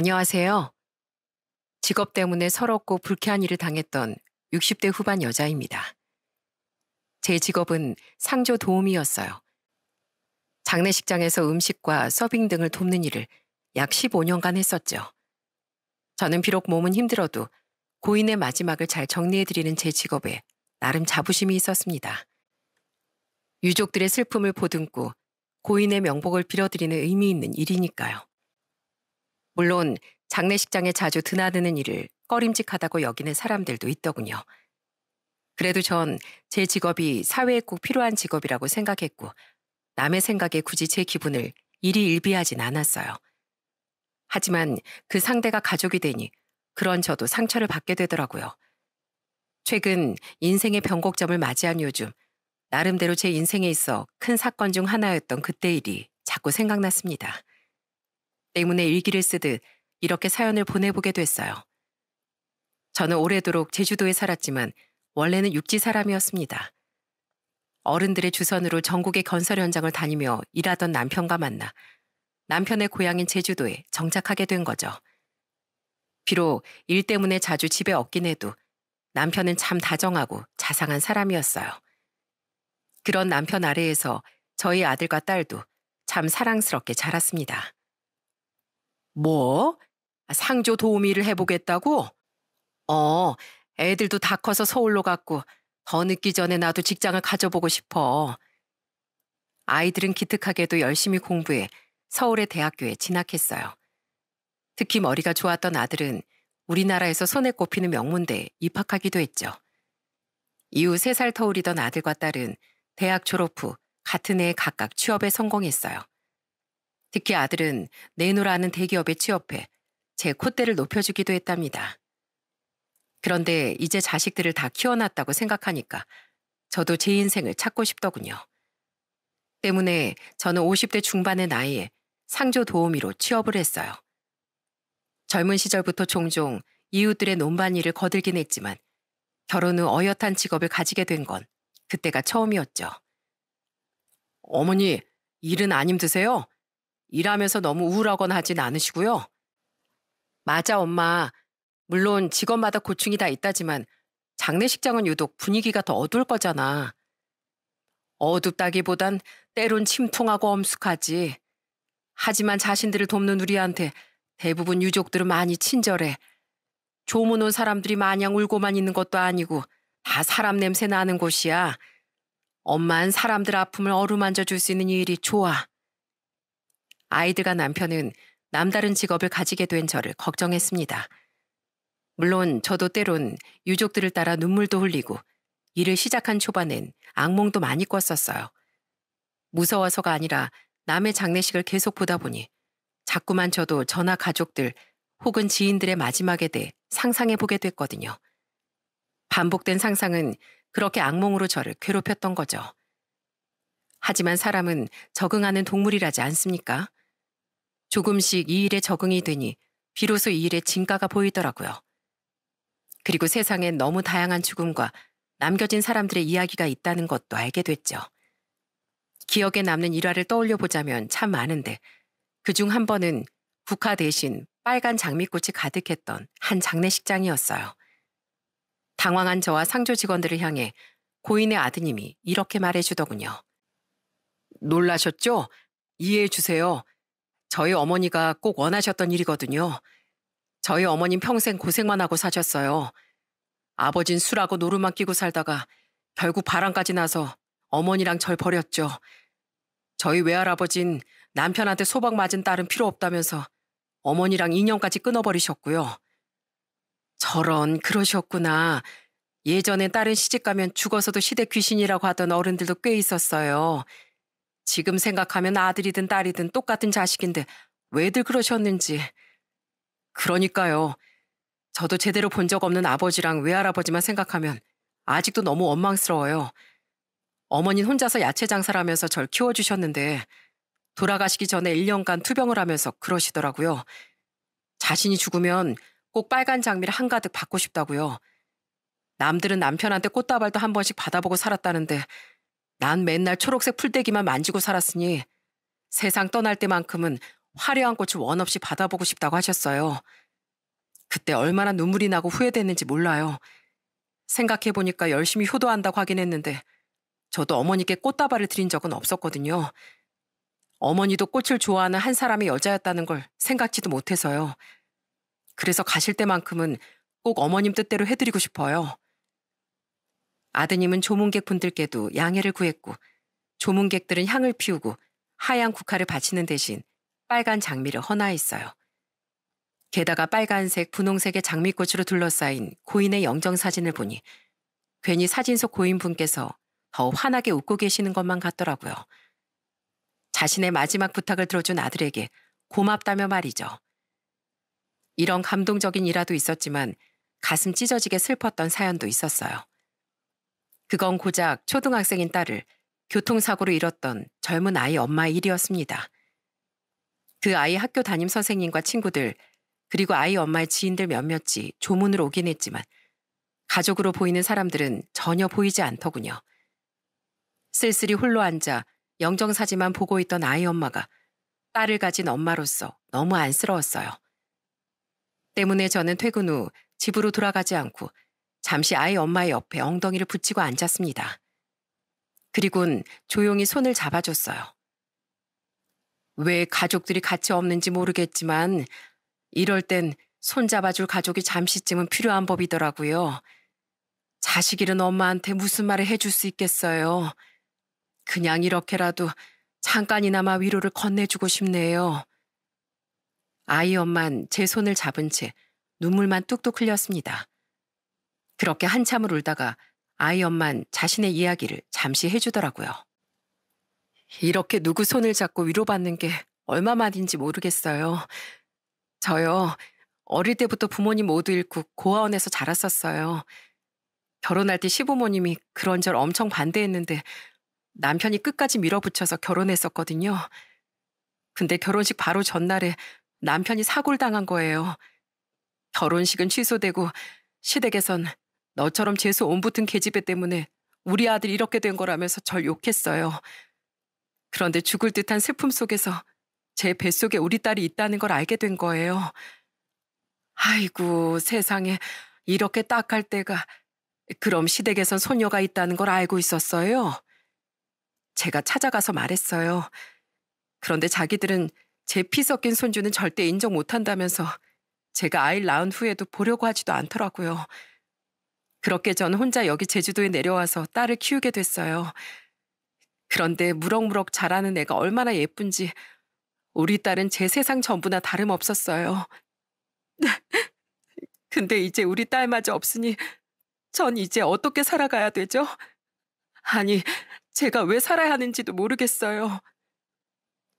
안녕하세요. 직업 때문에 서럽고 불쾌한 일을 당했던 60대 후반 여자입니다. 제 직업은 상조 도우미였어요. 장례식장에서 음식과 서빙 등을 돕는 일을 약 15년간 했었죠. 저는 비록 몸은 힘들어도 고인의 마지막을 잘 정리해드리는 제 직업에 나름 자부심이 있었습니다. 유족들의 슬픔을 보듬고 고인의 명복을 빌어드리는 의미 있는 일이니까요. 물론 장례식장에 자주 드나드는 일을 꺼림직하다고 여기는 사람들도 있더군요. 그래도 전 제 직업이 사회에 꼭 필요한 직업이라고 생각했고 남의 생각에 굳이 제 기분을 일희 일비하진 않았어요. 하지만 그 상대가 가족이 되니 그런 저도 상처를 받게 되더라고요. 최근 인생의 변곡점을 맞이한 요즘 나름대로 제 인생에 있어 큰 사건 중 하나였던 그때 일이 자꾸 생각났습니다. 때문에 일기를 쓰듯 이렇게 사연을 보내보게 됐어요. 저는 오래도록 제주도에 살았지만 원래는 육지 사람이었습니다. 어른들의 주선으로 전국의 건설 현장을 다니며 일하던 남편과 만나 남편의 고향인 제주도에 정착하게 된 거죠. 비록 일 때문에 자주 집에 없긴 해도 남편은 참 다정하고 자상한 사람이었어요. 그런 남편 아래에서 저희 아들과 딸도 참 사랑스럽게 자랐습니다. 뭐? 상조 도우미를 해보겠다고? 어, 애들도 다 커서 서울로 갔고 더 늦기 전에 나도 직장을 가져보고 싶어. 아이들은 기특하게도 열심히 공부해 서울의 대학교에 진학했어요. 특히 머리가 좋았던 아들은 우리나라에서 손에 꼽히는 명문대에 입학하기도 했죠. 이후 3살 터울이던 아들과 딸은 대학 졸업 후 같은 해에 각각 취업에 성공했어요. 특히 아들은 내노라는 대기업에 취업해 제 콧대를 높여주기도 했답니다. 그런데 이제 자식들을 다 키워놨다고 생각하니까 저도 제 인생을 찾고 싶더군요. 때문에 저는 50대 중반의 나이에 상조 도우미로 취업을 했어요. 젊은 시절부터 종종 이웃들의 논밭일을 거들긴 했지만 결혼 후 어엿한 직업을 가지게 된 건 그때가 처음이었죠. 어머니, 일은 안 힘드세요? 일하면서 너무 우울하거나 하진 않으시고요? 맞아, 엄마. 물론 직업마다 고충이 다 있다지만 장례식장은 유독 분위기가 더 어두울 거잖아. 어둡다기보단 때론 침통하고 엄숙하지. 하지만 자신들을 돕는 우리한테 대부분 유족들은 많이 친절해. 조문 온 사람들이 마냥 울고만 있는 것도 아니고 다 사람 냄새 나는 곳이야. 엄만 사람들 아픔을 어루만져 줄 수 있는 일이 좋아. 아이들과 남편은 남다른 직업을 가지게 된 저를 걱정했습니다. 물론 저도 때론 유족들을 따라 눈물도 흘리고 일을 시작한 초반엔 악몽도 많이 꿨었어요. 무서워서가 아니라 남의 장례식을 계속 보다 보니 자꾸만 저도 저나 가족들 혹은 지인들의 마지막에 대해 상상해 보게 됐거든요. 반복된 상상은 그렇게 악몽으로 저를 괴롭혔던 거죠. 하지만 사람은 적응하는 동물이라지 않습니까? 조금씩 이 일에 적응이 되니 비로소 이 일의 진가가 보이더라고요. 그리고 세상엔 너무 다양한 죽음과 남겨진 사람들의 이야기가 있다는 것도 알게 됐죠. 기억에 남는 일화를 떠올려 보자면 참 많은데 그중 한 번은 국화 대신 빨간 장미꽃이 가득했던 한 장례식장이었어요. 당황한 저와 상조 직원들을 향해 고인의 아드님이 이렇게 말해주더군요. 놀라셨죠? 이해해 주세요. 저희 어머니가 꼭 원하셨던 일이거든요. 저희 어머님 평생 고생만 하고 사셨어요. 아버진 술하고 노루만 끼고 살다가 결국 바람까지 나서 어머니랑 절 버렸죠. 저희 외할아버진 남편한테 소박 맞은 딸은 필요 없다면서 어머니랑 인연까지 끊어버리셨고요. 저런 그러셨구나. 예전엔 딸은 시집가면 죽어서도 시댁 귀신이라고 하던 어른들도 꽤 있었어요. 지금 생각하면 아들이든 딸이든 똑같은 자식인데 왜들 그러셨는지. 그러니까요. 저도 제대로 본 적 없는 아버지랑 외할아버지만 생각하면 아직도 너무 원망스러워요. 어머니는 혼자서 야채 장사를 하면서 절 키워주셨는데 돌아가시기 전에 1년간 투병을 하면서 그러시더라고요. 자신이 죽으면 꼭 빨간 장미를 한가득 받고 싶다고요. 남들은 남편한테 꽃다발도 한 번씩 받아보고 살았다는데 난 맨날 초록색 풀떼기만 만지고 살았으니 세상 떠날 때만큼은 화려한 꽃을 원 없이 받아보고 싶다고 하셨어요. 그때 얼마나 눈물이 나고 후회됐는지 몰라요. 생각해보니까 열심히 효도한다고 하긴 했는데 저도 어머니께 꽃다발을 드린 적은 없었거든요. 어머니도 꽃을 좋아하는 한 사람의 여자였다는 걸 생각지도 못해서요. 그래서 가실 때만큼은 꼭 어머님 뜻대로 해드리고 싶어요. 아드님은 조문객 분들께도 양해를 구했고 조문객들은 향을 피우고 하얀 국화를 바치는 대신 빨간 장미를 헌화했어요. 게다가 빨간색, 분홍색의 장미꽃으로 둘러싸인 고인의 영정사진을 보니 괜히 사진 속 고인분께서 더 환하게 웃고 계시는 것만 같더라고요. 자신의 마지막 부탁을 들어준 아들에게 고맙다며 말이죠. 이런 감동적인 일화도 있었지만 가슴 찢어지게 슬펐던 사연도 있었어요. 그건 고작 초등학생인 딸을 교통사고로 잃었던 젊은 아이 엄마의 일이었습니다. 그 아이 학교 담임 선생님과 친구들 그리고 아이 엄마의 지인들 몇몇이 조문으로 오긴 했지만 가족으로 보이는 사람들은 전혀 보이지 않더군요. 쓸쓸히 홀로 앉아 영정사진만 보고 있던 아이 엄마가 딸을 가진 엄마로서 너무 안쓰러웠어요. 때문에 저는 퇴근 후 집으로 돌아가지 않고 잠시 아이 엄마의 옆에 엉덩이를 붙이고 앉았습니다. 그리곤 조용히 손을 잡아줬어요. 왜 가족들이 같이 없는지 모르겠지만 이럴 땐 손잡아줄 가족이 잠시쯤은 필요한 법이더라고요. 자식 잃은 엄마한테 무슨 말을 해줄 수 있겠어요. 그냥 이렇게라도 잠깐이나마 위로를 건네주고 싶네요. 아이 엄만 제 손을 잡은 채 눈물만 뚝뚝 흘렸습니다. 그렇게 한참을 울다가 아이 엄만 자신의 이야기를 잠시 해주더라고요. 이렇게 누구 손을 잡고 위로받는 게 얼마만인지 모르겠어요. 저요, 어릴 때부터 부모님 모두 잃고 고아원에서 자랐었어요. 결혼할 때 시부모님이 그런절 엄청 반대했는데 남편이 끝까지 밀어붙여서 결혼했었거든요. 근데 결혼식 바로 전날에 남편이 사고를 당한 거예요. 결혼식은 취소되고 시댁에선 너처럼 재수 온 붙은 계집애 때문에 우리 아들 이렇게 된 거라면서 절 욕했어요. 그런데 죽을 듯한 슬픔 속에서 제 뱃속에 우리 딸이 있다는 걸 알게 된 거예요. 아이고, 세상에 이렇게 딱할 때가. 그럼 시댁에선 소녀가 있다는 걸 알고 있었어요? 제가 찾아가서 말했어요. 그런데 자기들은 제 피 섞인 손주는 절대 인정 못한다면서 제가 아이를 낳은 후에도 보려고 하지도 않더라고요. 그렇게 전 혼자 여기 제주도에 내려와서 딸을 키우게 됐어요. 그런데 무럭무럭 자라는 애가 얼마나 예쁜지 우리 딸은 제 세상 전부나 다름없었어요. 근데 이제 우리 딸마저 없으니 전 이제 어떻게 살아가야 되죠? 아니, 제가 왜 살아야 하는지도 모르겠어요.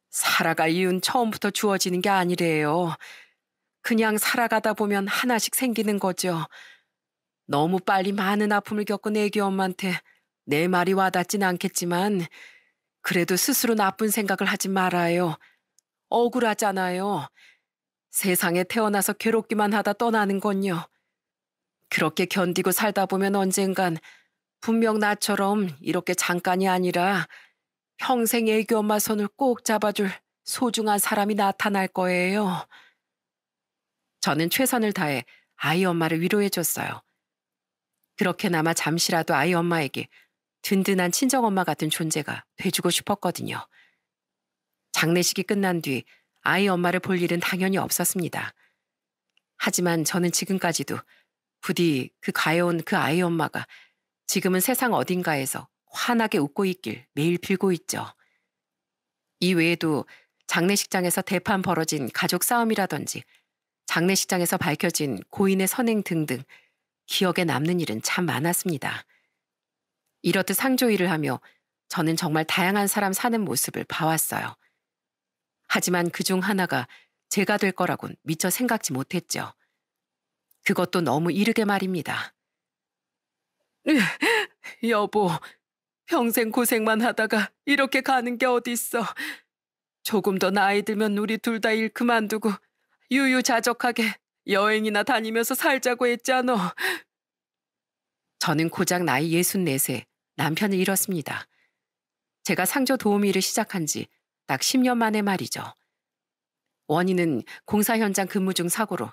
살아갈 이유는 처음부터 주어지는 게 아니래요. 그냥 살아가다 보면 하나씩 생기는 거죠. 너무 빨리 많은 아픔을 겪은 애기 엄마한테 내 말이 와닿진 않겠지만 그래도 스스로 나쁜 생각을 하지 말아요. 억울하잖아요. 세상에 태어나서 괴롭기만 하다 떠나는 건요. 그렇게 견디고 살다 보면 언젠간 분명 나처럼 이렇게 잠깐이 아니라 평생 애기 엄마 손을 꼭 잡아줄 소중한 사람이 나타날 거예요. 저는 최선을 다해 아이 엄마를 위로해줬어요. 그렇게나마 잠시라도 아이 엄마에게 든든한 친정엄마 같은 존재가 돼주고 싶었거든요. 장례식이 끝난 뒤 아이 엄마를 볼 일은 당연히 없었습니다. 하지만 저는 지금까지도 부디 그 가여운 그 아이 엄마가 지금은 세상 어딘가에서 환하게 웃고 있길 매일 빌고 있죠. 이 외에도 장례식장에서 대판 벌어진 가족 싸움이라든지 장례식장에서 밝혀진 고인의 선행 등등 기억에 남는 일은 참 많았습니다. 이렇듯 상조 일을 하며 저는 정말 다양한 사람 사는 모습을 봐왔어요. 하지만 그중 하나가 제가 될 거라곤 미처 생각지 못했죠. 그것도 너무 이르게 말입니다. 여보, 평생 고생만 하다가 이렇게 가는 게 어딨어. 조금 더 나이 들면 우리 둘 다 일 그만두고 유유자적하게 여행이나 다니면서 살자고 했잖아. 저는 고작 나이 64세 남편을 잃었습니다. 제가 상조 도우미 일을 시작한 지 딱 10년 만에 말이죠. 원인은 공사 현장 근무 중 사고로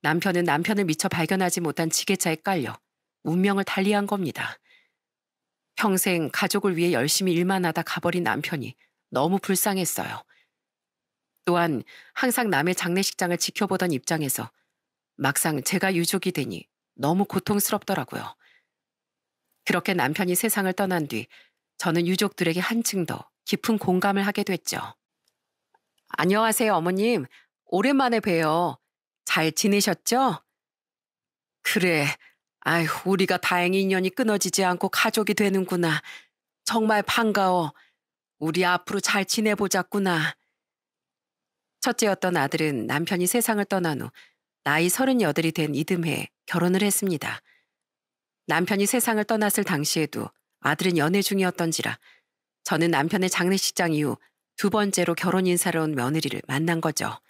남편은 남편을 미처 발견하지 못한 지게차에 깔려 운명을 달리한 겁니다. 평생 가족을 위해 열심히 일만 하다 가버린 남편이 너무 불쌍했어요. 또한 항상 남의 장례식장을 지켜보던 입장에서 막상 제가 유족이 되니 너무 고통스럽더라고요. 그렇게 남편이 세상을 떠난 뒤 저는 유족들에게 한층 더 깊은 공감을 하게 됐죠. 안녕하세요, 어머님. 오랜만에 봬요. 잘 지내셨죠? 그래. 아휴, 우리가 다행히 인연이 끊어지지 않고 가족이 되는구나. 정말 반가워. 우리 앞으로 잘 지내보자꾸나. 첫째였던 아들은 남편이 세상을 떠난 후 나이 38이 된 이듬해 결혼을 했습니다. 남편이 세상을 떠났을 당시에도 아들은 연애 중이었던지라 저는 남편의 장례식장 이후 두 번째로 결혼 인사를 온 며느리를 만난 거죠.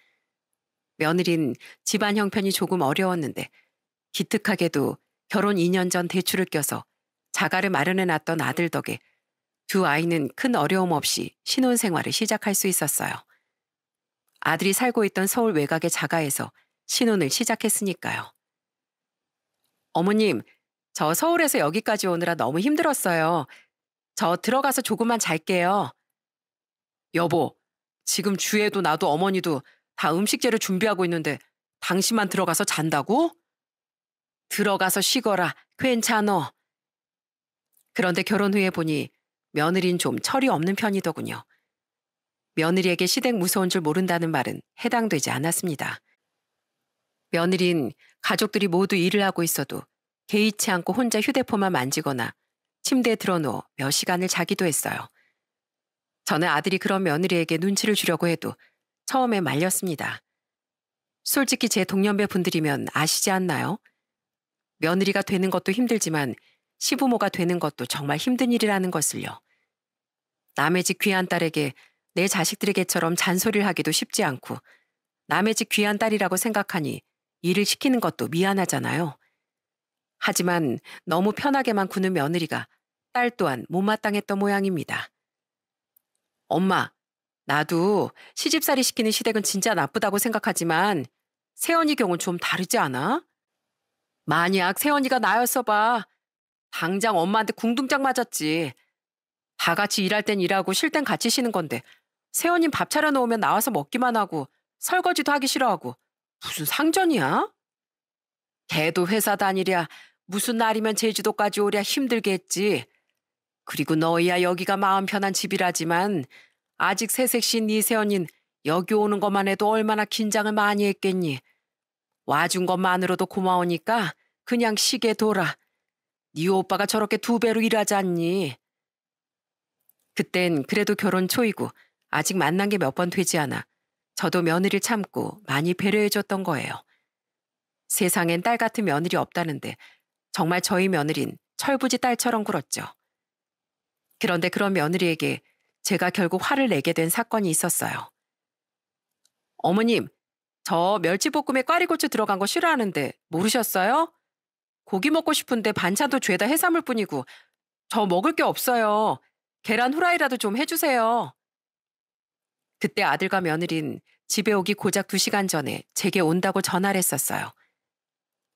며느린 집안 형편이 조금 어려웠는데 기특하게도 결혼 2년 전 대출을 껴서 자가를 마련해 놨던 아들 덕에 두 아이는 큰 어려움 없이 신혼생활을 시작할 수 있었어요. 아들이 살고 있던 서울 외곽의 자가에서 신혼을 시작했으니까요. 어머님, 저 서울에서 여기까지 오느라 너무 힘들었어요. 저 들어가서 조금만 잘게요. 여보, 지금 주애도 나도 어머니도 다 음식 재료 준비하고 있는데 당신만 들어가서 잔다고? 들어가서 쉬거라. 괜찮어. 그런데 결혼 후에 보니 며느린 좀 철이 없는 편이더군요. 며느리에게 시댁 무서운 줄 모른다는 말은 해당되지 않았습니다. 며느린 가족들이 모두 일을 하고 있어도 개의치 않고 혼자 휴대폰만 만지거나 침대에 들어누워 몇 시간을 자기도 했어요. 저는 아들이 그런 며느리에게 눈치를 주려고 해도 처음에 말렸습니다. 솔직히 제 동년배 분들이면 아시지 않나요? 며느리가 되는 것도 힘들지만 시부모가 되는 것도 정말 힘든 일이라는 것을요. 남의 집 귀한 딸에게 내 자식들에게처럼 잔소리를 하기도 쉽지 않고 남의 집 귀한 딸이라고 생각하니 일을 시키는 것도 미안하잖아요. 하지만 너무 편하게만 구는 며느리가 딸 또한 못마땅했던 모양입니다. 엄마, 나도 시집살이 시키는 시댁은 진짜 나쁘다고 생각하지만 세연이 경우는 좀 다르지 않아? 만약 세연이가 나였어 봐. 당장 엄마한테 궁둥짝 맞았지. 다 같이 일할 땐 일하고 쉴 땐 같이 쉬는 건데 세연이는 밥 차려 놓으면 나와서 먹기만 하고 설거지도 하기 싫어하고 무슨 상전이야? 걔도 회사 다니랴 무슨 날이면 제주도까지 오랴 힘들게 했지. 그리고 너희야 여기가 마음 편한 집이라지만 아직 새색신 네 세연인 여기 오는 것만 해도 얼마나 긴장을 많이 했겠니. 와준 것만으로도 고마우니까 그냥 쉬게 둬라. 네 오빠가 저렇게 2배로 일하지 않니. 그땐 그래도 결혼 초이고 아직 만난 게 몇 번 되지 않아 저도 며느리를 참고 많이 배려해줬던 거예요. 세상엔 딸 같은 며느리 없다는데 정말 저희 며느린 철부지 딸처럼 굴었죠. 그런데 그런 며느리에게 제가 결국 화를 내게 된 사건이 있었어요. 어머님, 저 멸치볶음에 꽈리고추 들어간 거 싫어하는데 모르셨어요? 고기 먹고 싶은데 반찬도 죄다 해산물 뿐이고 저 먹을 게 없어요. 계란 후라이라도 좀 해주세요. 그때 아들과 며느린 집에 오기 고작 2시간 전에 제게 온다고 전화를 했었어요.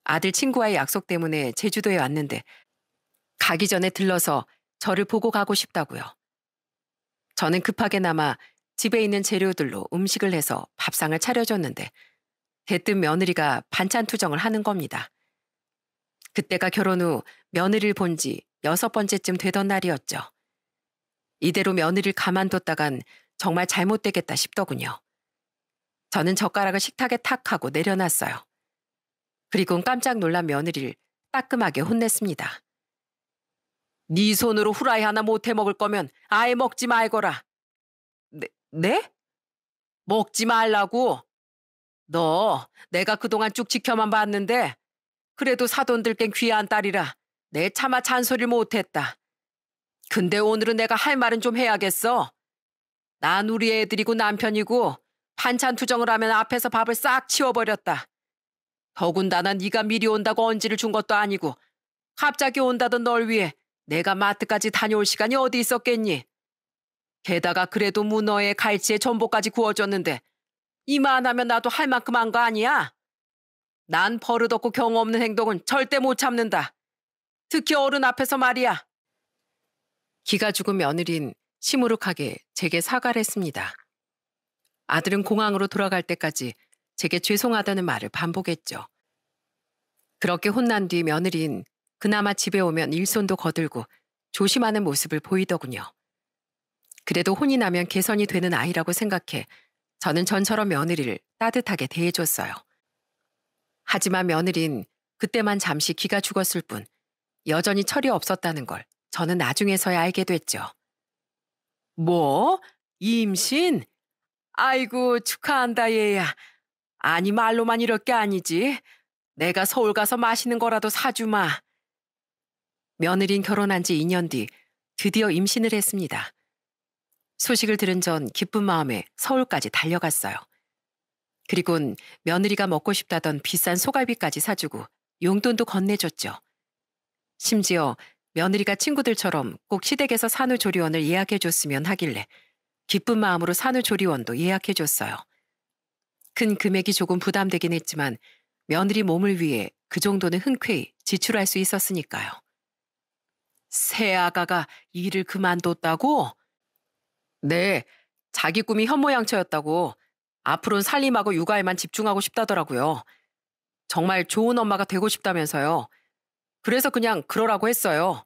아들 친구와의 약속 때문에 제주도에 왔는데 가기 전에 들러서 저를 보고 가고 싶다고요. 저는 급하게나마 집에 있는 재료들로 음식을 해서 밥상을 차려줬는데 대뜸 며느리가 반찬 투정을 하는 겁니다. 그때가 결혼 후 며느리를 본 지 6번째쯤 되던 날이었죠. 이대로 며느리를 가만뒀다간 정말 잘못되겠다 싶더군요. 저는 젓가락을 식탁에 탁 하고 내려놨어요. 그리고는 깜짝 놀란 며느리를 따끔하게 혼냈습니다. 네 손으로 후라이 하나 못해 먹을 거면 아예 먹지 말거라. 네? 먹지 말라고? 너 내가 그동안 쭉 지켜만 봤는데 그래도 사돈들 깬 귀한 딸이라 내 차마 잔소리를 못했다. 근데 오늘은 내가 할 말은 좀 해야겠어. 난 우리 애들이고 남편이고 반찬 투정을 하면 앞에서 밥을 싹 치워버렸다. 더군다나 네가 미리 온다고 언지를 준 것도 아니고 갑자기 온다던 널 위해 내가 마트까지 다녀올 시간이 어디 있었겠니? 게다가 그래도 문어에 갈치에 전복까지 구워줬는데 이만하면 나도 할 만큼 한 거 아니야? 난 버릇없고 경험 없는 행동은 절대 못 참는다. 특히 어른 앞에서 말이야. 기가 죽은 며느린 시무룩하게 제게 사과를 했습니다. 아들은 공항으로 돌아갈 때까지 제게 죄송하다는 말을 반복했죠. 그렇게 혼난 뒤 며느린 그나마 집에 오면 일손도 거들고 조심하는 모습을 보이더군요. 그래도 혼이 나면 개선이 되는 아이라고 생각해 저는 전처럼 며느리를 따뜻하게 대해줬어요. 하지만 며느린 그때만 잠시 기가 죽었을 뿐 여전히 철이 없었다는 걸 저는 나중에서야 알게 됐죠. 뭐? 임신? 아이고 축하한다 얘야. 아니 말로만 이럴 게 아니지. 내가 서울 가서 맛있는 거라도 사주마. 며느린 결혼한 지 2년 뒤 드디어 임신을 했습니다. 소식을 들은 전 기쁜 마음에 서울까지 달려갔어요. 그리곤 며느리가 먹고 싶다던 비싼 소갈비까지 사주고 용돈도 건네줬죠. 심지어 며느리가 친구들처럼 꼭 시댁에서 산후조리원을 예약해줬으면 하길래 기쁜 마음으로 산후조리원도 예약해줬어요. 큰 금액이 조금 부담되긴 했지만 며느리 몸을 위해 그 정도는 흔쾌히 지출할 수 있었으니까요. 새 아가가 일을 그만뒀다고? 네, 자기 꿈이 현모양처였다고 앞으로는 살림하고 육아에만 집중하고 싶다더라고요. 정말 좋은 엄마가 되고 싶다면서요. 그래서 그냥 그러라고 했어요.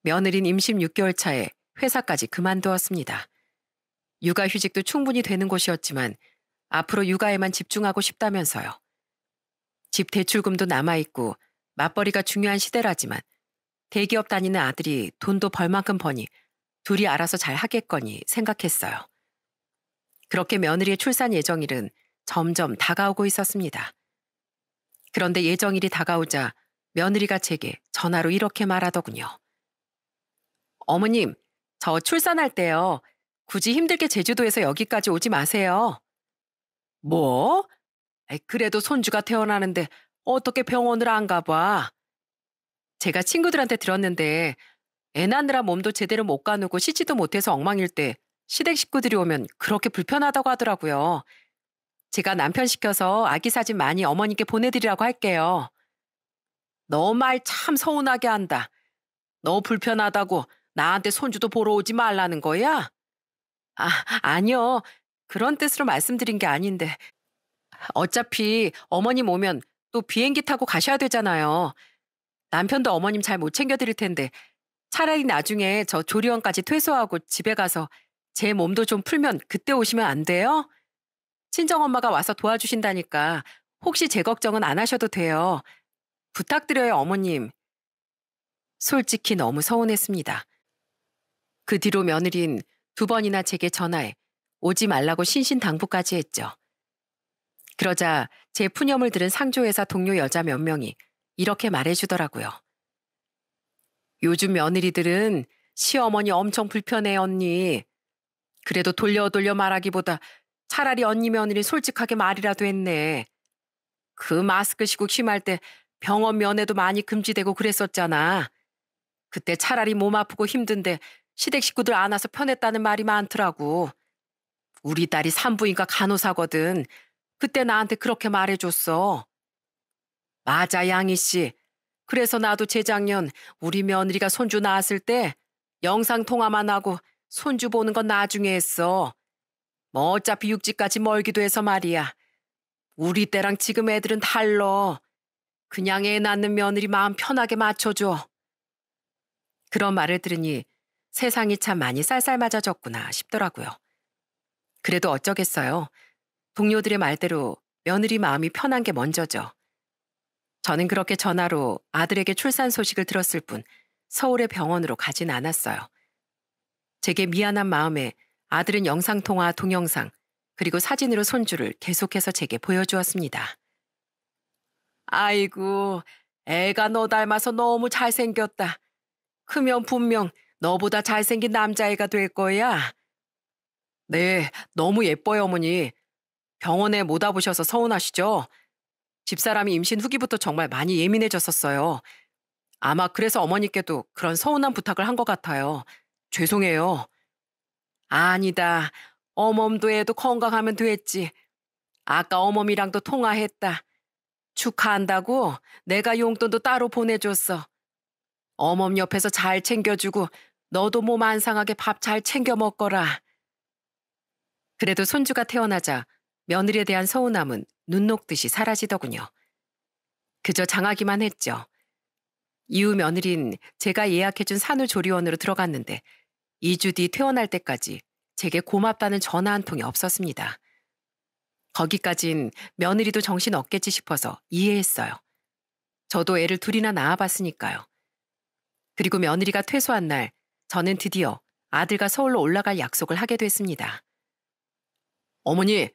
며느린 임신 6개월 차에 회사까지 그만두었습니다. 육아휴직도 충분히 되는 곳이었지만 앞으로 육아에만 집중하고 싶다면서요. 집 대출금도 남아있고 맞벌이가 중요한 시대라지만 대기업 다니는 아들이 돈도 벌 만큼 버니 둘이 알아서 잘 하겠거니 생각했어요. 그렇게 며느리의 출산 예정일은 점점 다가오고 있었습니다. 그런데 예정일이 다가오자 며느리가 제게 전화로 이렇게 말하더군요. 어머님, 저 출산할 때요. 굳이 힘들게 제주도에서 여기까지 오지 마세요. 뭐? 그래도 손주가 태어나는데 어떻게 병원을 안 가봐? 제가 친구들한테 들었는데 애 낳느라 몸도 제대로 못 가누고 씻지도 못해서 엉망일 때 시댁 식구들이 오면 그렇게 불편하다고 하더라고요. 제가 남편 시켜서 아기 사진 많이 어머니께 보내드리라고 할게요. 너 말 참 서운하게 한다. 너 불편하다고 나한테 손주도 보러 오지 말라는 거야? 아니요. 그런 뜻으로 말씀드린 게 아닌데. 어차피 어머님 오면 또 비행기 타고 가셔야 되잖아요. 남편도 어머님 잘 못 챙겨드릴 텐데 차라리 나중에 저 조리원까지 퇴소하고 집에 가서 제 몸도 좀 풀면 그때 오시면 안 돼요? 친정엄마가 와서 도와주신다니까 혹시 제 걱정은 안 하셔도 돼요. 부탁드려요, 어머님. 솔직히 너무 서운했습니다. 그 뒤로 며느린 2번이나 제게 전화해 오지 말라고 신신당부까지 했죠. 그러자 제 푸념을 들은 상조회사 동료 여자 몇 명이 이렇게 말해주더라고요. 요즘 며느리들은 시어머니 엄청 불편해 언니. 그래도 돌려 말하기보다 차라리 언니 며느리 솔직하게 말이라도 했네. 그 마스크 시국 심할 때 병원 면회도 많이 금지되고 그랬었잖아. 그때 차라리 몸 아프고 힘든데 시댁 식구들 안 와서 편했다는 말이 많더라고. 우리 딸이 산부인과 간호사거든. 그때 나한테 그렇게 말해줬어. 맞아, 양희 씨. 그래서 나도 재작년 우리 며느리가 손주 낳았을 때 영상통화만 하고 손주 보는 건 나중에 했어. 뭐 어차피 육지까지 멀기도 해서 말이야. 우리 때랑 지금 애들은 달러. 그냥 애 낳는 며느리 마음 편하게 맞춰줘. 그런 말을 들으니 세상이 참 많이 쌀쌀맞아졌구나 싶더라고요. 그래도 어쩌겠어요. 동료들의 말대로 며느리 마음이 편한 게 먼저죠. 저는 그렇게 전화로 아들에게 출산 소식을 들었을 뿐 서울의 병원으로 가진 않았어요. 제게 미안한 마음에 아들은 영상통화 동영상 그리고 사진으로 손주를 계속해서 제게 보여주었습니다. 아이고, 애가 너 닮아서 너무 잘생겼다. 크면 분명 너보다 잘생긴 남자애가 될 거야. 네, 너무 예뻐요, 어머니. 병원에 못 와보셔서 서운하시죠? 집사람이 임신 후기부터 정말 많이 예민해졌었어요. 아마 그래서 어머니께도 그런 서운한 부탁을 한 것 같아요. 죄송해요. 아니다. 어멈도 애도 건강하면 됐지. 아까 어멈이랑도 통화했다. 축하한다고 내가 용돈도 따로 보내줬어. 어멈 옆에서 잘 챙겨주고 너도 몸 안 상하게 밥 잘 챙겨 먹거라. 그래도 손주가 태어나자 며느리에 대한 서운함은 눈 녹듯이 사라지더군요. 그저 장하기만 했죠. 이후 며느린 제가 예약해준 산후조리원으로 들어갔는데 2주 뒤 퇴원할 때까지 제게 고맙다는 전화 한 통이 없었습니다. 거기까진 며느리도 정신 없겠지 싶어서 이해했어요. 저도 애를 둘이나 낳아봤으니까요. 그리고 며느리가 퇴소한 날 저는 드디어 아들과 서울로 올라갈 약속을 하게 됐습니다. 어머니,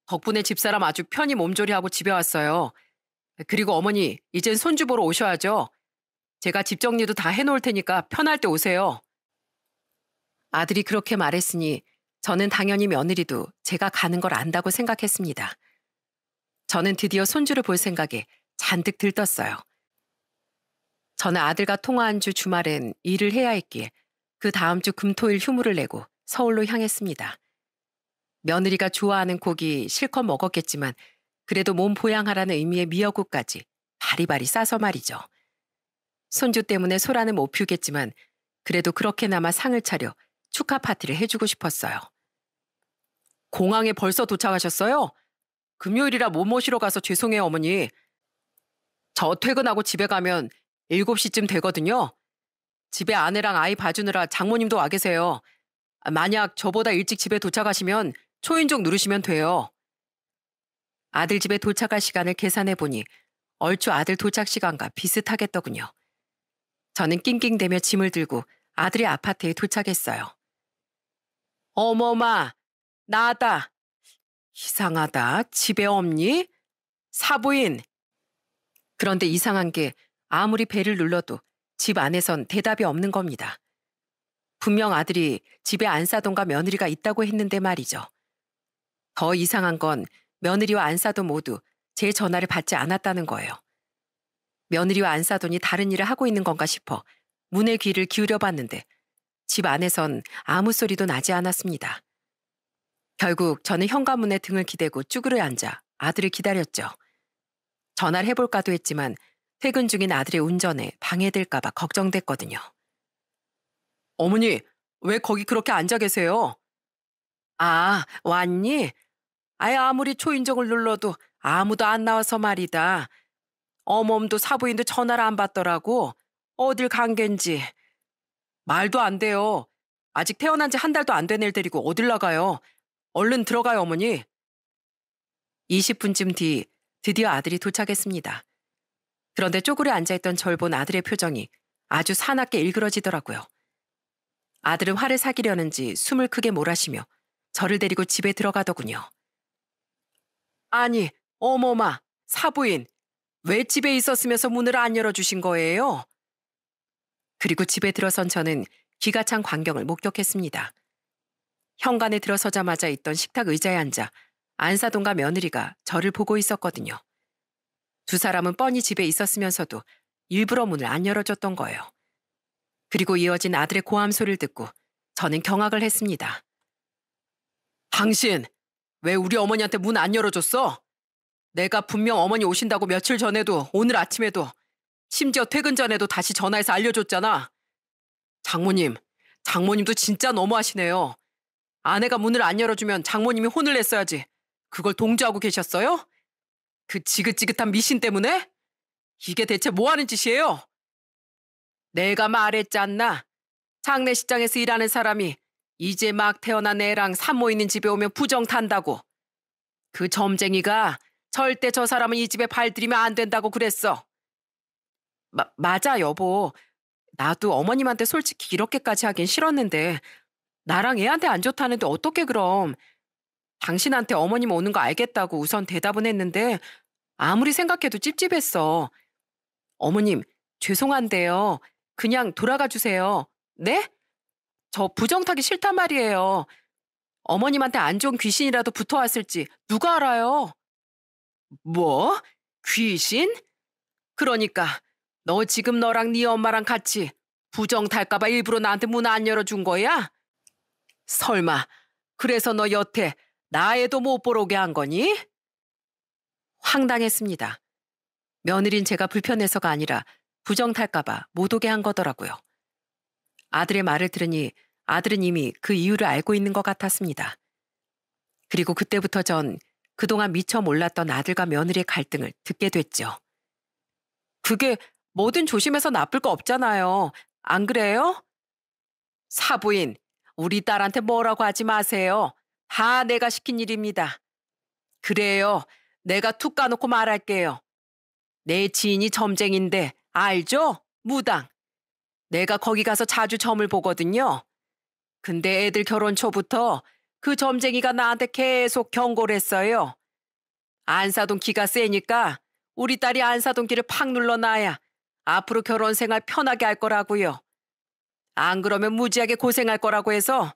덕분에 집사람 아주 편히 몸조리하고 집에 왔어요. 그리고 어머니, 이젠 손주 보러 오셔야죠. 제가 집 정리도 다 해놓을 테니까 편할 때 오세요. 아들이 그렇게 말했으니 저는 당연히 며느리도 제가 가는 걸 안다고 생각했습니다. 저는 드디어 손주를 볼 생각에 잔뜩 들떴어요. 저는 아들과 통화한 주 주말엔 일을 해야 했기에 그 다음 주 금토일 휴무를 내고 서울로 향했습니다. 며느리가 좋아하는 고기 실컷 먹었겠지만 그래도 몸 보양하라는 의미의 미역국까지 바리바리 싸서 말이죠. 손주 때문에 소란은 못 피우겠지만 그래도 그렇게나마 상을 차려 축하 파티를 해주고 싶었어요. 공항에 벌써 도착하셨어요? 금요일이라 못 모시러 가서 죄송해요, 어머니. 저 퇴근하고 집에 가면 7시쯤 되거든요. 집에 아내랑 아이 봐주느라 장모님도 와 계세요. 만약 저보다 일찍 집에 도착하시면 초인종 누르시면 돼요. 아들 집에 도착할 시간을 계산해 보니 얼추 아들 도착 시간과 비슷하겠더군요. 저는 낑낑대며 짐을 들고 아들의 아파트에 도착했어요. 어머마, 나다. 이상하다. 집에 없니? 사부인. 그런데 이상한 게 아무리 벨을 눌러도 집 안에선 대답이 없는 겁니다. 분명 아들이 집에 안사돈과 며느리가 있다고 했는데 말이죠. 더 이상한 건 며느리와 안사돈 모두 제 전화를 받지 않았다는 거예요. 며느리와 안사돈이 다른 일을 하고 있는 건가 싶어 문에 귀를 기울여 봤는데 집 안에선 아무 소리도 나지 않았습니다. 결국 저는 현관문에 등을 기대고 쭈그려 앉아 아들을 기다렸죠. 전화를 해볼까도 했지만 퇴근 중인 아들의 운전에 방해될까 봐 걱정됐거든요. 어머니, 왜 거기 그렇게 앉아 계세요? 아, 왔니? 아예 아무리 초인종을 눌러도 아무도 안 나와서 말이다. 어멈도 사부인도 전화를 안 받더라고. 어딜 간 겐지. 말도 안 돼요. 아직 태어난 지 한 달도 안 된 애를 데리고 어딜 나가요. 얼른 들어가요, 어머니. 20분쯤 뒤 드디어 아들이 도착했습니다. 그런데 쪼그려 앉아있던 절 본 아들의 표정이 아주 사납게 일그러지더라고요. 아들은 화를 사기려는지 숨을 크게 몰아쉬며 저를 데리고 집에 들어가더군요. 아니, 어머마, 사부인, 왜 집에 있었으면서 문을 안 열어주신 거예요? 그리고 집에 들어선 저는 기가 찬 광경을 목격했습니다. 현관에 들어서자마자 있던 식탁 의자에 앉아 안사돈과 며느리가 저를 보고 있었거든요. 두 사람은 뻔히 집에 있었으면서도 일부러 문을 안 열어줬던 거예요. 그리고 이어진 아들의 고함 소리를 듣고 저는 경악을 했습니다. 당신, 왜 우리 어머니한테 문 안 열어줬어? 내가 분명 어머니 오신다고 며칠 전에도 오늘 아침에도 심지어 퇴근 전에도 다시 전화해서 알려줬잖아. 장모님도 진짜 너무하시네요. 아내가 문을 안 열어주면 장모님이 혼을 냈어야지. 그걸 동조하고 계셨어요? 그 지긋지긋한 미신 때문에? 이게 대체 뭐 하는 짓이에요? 내가 말했잖나. 장례식장에서 일하는 사람이 이제 막 태어난 애랑 산모 있는 집에 오면 부정 탄다고. 그 점쟁이가 절대 저 사람은 이 집에 발들이면 안 된다고 그랬어. 맞아, 여보. 나도 어머님한테 솔직히 이렇게까지 하긴 싫었는데 나랑 애한테 안 좋다는데 어떻게 그럼. 당신한테 어머님 오는 거 알겠다고 우선 대답은 했는데 아무리 생각해도 찝찝했어. 어머님, 죄송한데요. 그냥 돌아가 주세요. 네? 저 부정 타기 싫단 말이에요. 어머님한테 안 좋은 귀신이라도 붙어왔을지 누가 알아요? 뭐? 귀신? 그러니까 너 지금 너랑 네 엄마랑 같이 부정 탈까 봐 일부러 나한테 문 안 열어준 거야? 설마 그래서 너 여태 나 애도 못 보러 오게 한 거니? 황당했습니다. 며느린 제가 불편해서가 아니라 부정 탈까봐 못 오게 한 거더라고요. 아들의 말을 들으니 아들은 이미 그 이유를 알고 있는 것 같았습니다. 그리고 그때부터 전 그동안 미처 몰랐던 아들과 며느리의 갈등을 듣게 됐죠. 그게 뭐든 조심해서 나쁠 거 없잖아요. 안 그래요? 사부인, 우리 딸한테 뭐라고 하지 마세요. 다 내가 시킨 일입니다. 그래요. 내가 툭 까놓고 말할게요. 내 지인이 점쟁인데 알죠? 무당. 내가 거기 가서 자주 점을 보거든요. 근데 애들 결혼 초부터 그 점쟁이가 나한테 계속 경고를 했어요. 안사돈 기가 세니까 우리 딸이 안사돈 기를 팍 눌러놔야 앞으로 결혼 생활 편하게 할 거라고요. 안 그러면 무지하게 고생할 거라고 해서